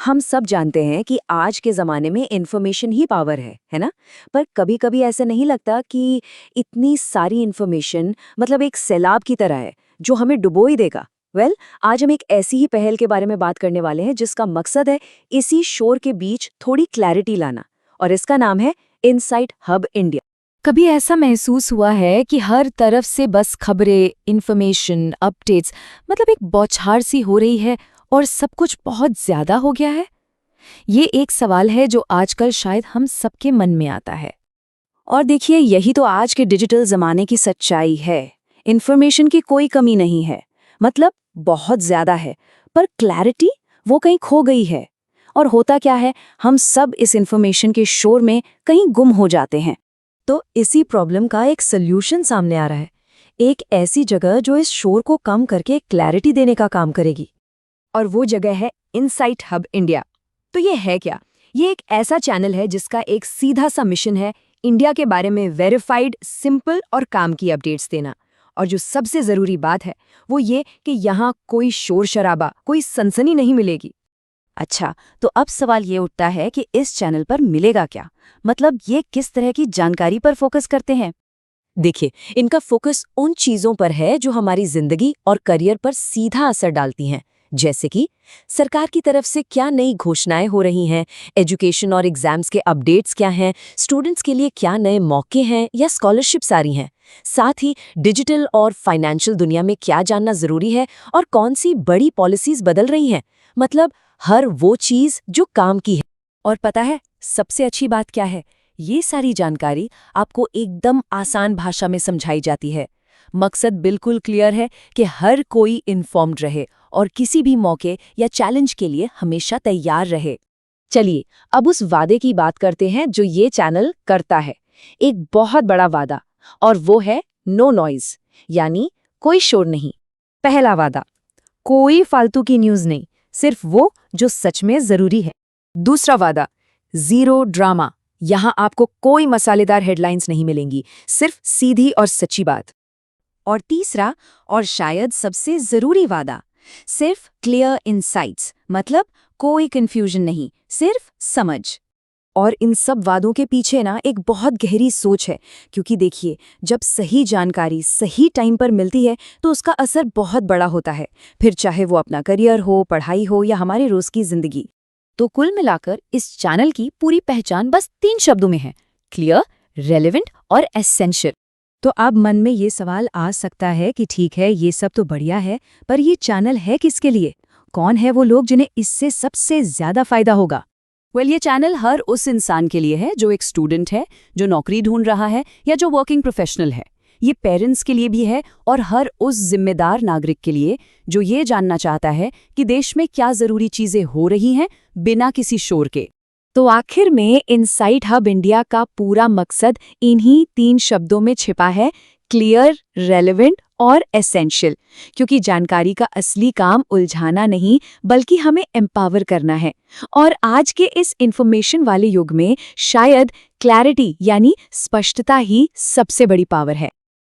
हम सब जानते हैं कि आज के ज़माने में इन्फॉर्मेशन ही पावर है ना? पर कभी-कभी ऐसा नहीं लगता कि इतनी सारी इन्फॉर्मेशन मतलब एक सैलाब की तरह है, जो हमें डुबो ही देगा? आज हम एक ऐसी ही पहल के बारे में बात करने वाले हैं जिसका मकसद है इसी शोर के बीच थोड़ी क्लैरिटी लाना, और इसका नाम है इनसाइट हब इंडिया। कभी ऐसा महसूस हुआ है कि हर तरफ से बस खबरें, इन्फॉर्मेशन, अपडेट्स मतलब एक बौछार सी हो रही है और सब कुछ बहुत ज्यादा हो गया है? ये एक सवाल है जो आजकल शायद हम सबके मन में आता है। और देखिए, यही तो आज के डिजिटल ज़माने की सच्चाई है। इन्फॉर्मेशन की कोई कमी नहीं है, मतलब बहुत ज़्यादा है, पर क्लैरिटी वो कहीं खो गई है। और होता क्या है, हम सब इस इन्फॉर्मेशन के शोर में कहीं गुम हो जाते हैं। तो इसी प्रॉब्लम का एक सल्यूशन सामने आ रहा है, एक ऐसी जगह जो इस शोर को कम करके क्लैरिटी देने का काम करेगी। और वो जगह है इनसाइट हब इंडिया। तो ये है क्या? ये एक ऐसा चैनल है जिसका एक सीधा सा मिशन है इंडिया के बारे में वेरीफाइड, सिंपल और काम की अपडेट्स देना। और जो सबसे ज़रूरी बात है वो ये कि यहाँ कोई शोर शराबा, कोई सनसनी नहीं मिलेगी। अच्छा, तो अब सवाल ये उठता है कि इस चैनल पर मिलेगा क्या? मतलब ये किस तरह की जानकारी पर फोकस करते हैं? देखिए, इनका फोकस उन चीज़ों पर है जो हमारी जिंदगी और करियर पर सीधा असर डालती हैं, जैसे कि सरकार की तरफ से क्या नई घोषणाएं हो रही हैं, एजुकेशन और एग्जाम्स के अपडेट्स क्या हैं, स्टूडेंट्स के लिए क्या नए मौके हैं या स्कॉलरशिप्स आ रही हैं। साथ ही डिजिटल और फाइनेंशियल दुनिया में क्या जानना जरूरी है और कौन सी बड़ी पॉलिसीज बदल रही हैं, मतलब हर वो चीज़ जो काम की है। और पता है सबसे अच्छी बात क्या है? ये सारी जानकारी आपको एकदम आसान भाषा में समझाई जाती है। मकसद बिल्कुल क्लियर है कि हर कोई इन्फॉर्म्ड रहे और किसी भी मौके या चैलेंज के लिए हमेशा तैयार रहे। चलिए, अब उस वादे की बात करते हैं जो ये चैनल करता है। एक बहुत बड़ा वादा, और वो है नो नॉइज, यानी कोई शोर नहीं। पहला वादा, कोई फालतू की न्यूज़ नहीं, सिर्फ वो जो सच में जरूरी है। दूसरा वादा, जीरो ड्रामा, यहाँ आपको कोई मसालेदार हेडलाइंस नहीं मिलेंगी, सिर्फ सीधी और सच्ची बात। और तीसरा और शायद सबसे जरूरी वादा, सिर्फ क्लियर इनसाइट्स, मतलब कोई कंफ्यूजन नहीं, सिर्फ समझ। और इन सब वादों के पीछे ना एक बहुत गहरी सोच है, क्योंकि देखिए, जब सही जानकारी सही टाइम पर मिलती है तो उसका असर बहुत बड़ा होता है, फिर चाहे वो अपना करियर हो, पढ़ाई हो या हमारे रोज की जिंदगी। तो कुल मिलाकर इस चैनल की पूरी पहचान बस 3 शब्दों में है: क्लियर, रेलेवेंट और एसेंशियल। तो अब मन में ये सवाल आ सकता है कि ठीक है, ये सब तो बढ़िया है, पर ये चैनल है किसके लिए? कौन है वो लोग जिन्हें इससे सबसे ज्यादा फायदा होगा? ये चैनल हर उस इंसान के लिए है जो एक स्टूडेंट है, जो नौकरी ढूंढ रहा है या जो वर्किंग प्रोफेशनल है। ये पेरेंट्स के लिए भी है और हर उस जिम्मेदार नागरिक के लिए जो ये जानना चाहता है कि देश में क्या जरूरी चीजें हो रही हैं बिना किसी शोर के। तो आखिर में इनसाइट हब इंडिया का पूरा मकसद इन्हीं 3 शब्दों में छिपा है: क्लियर, रेलेवेंट और एसेंशियल। क्योंकि जानकारी का असली काम उलझाना नहीं, बल्कि हमें एम्पावर करना है। और आज के इस इंफॉर्मेशन वाले युग में शायद क्लैरिटी यानी स्पष्टता ही सबसे बड़ी पावर है।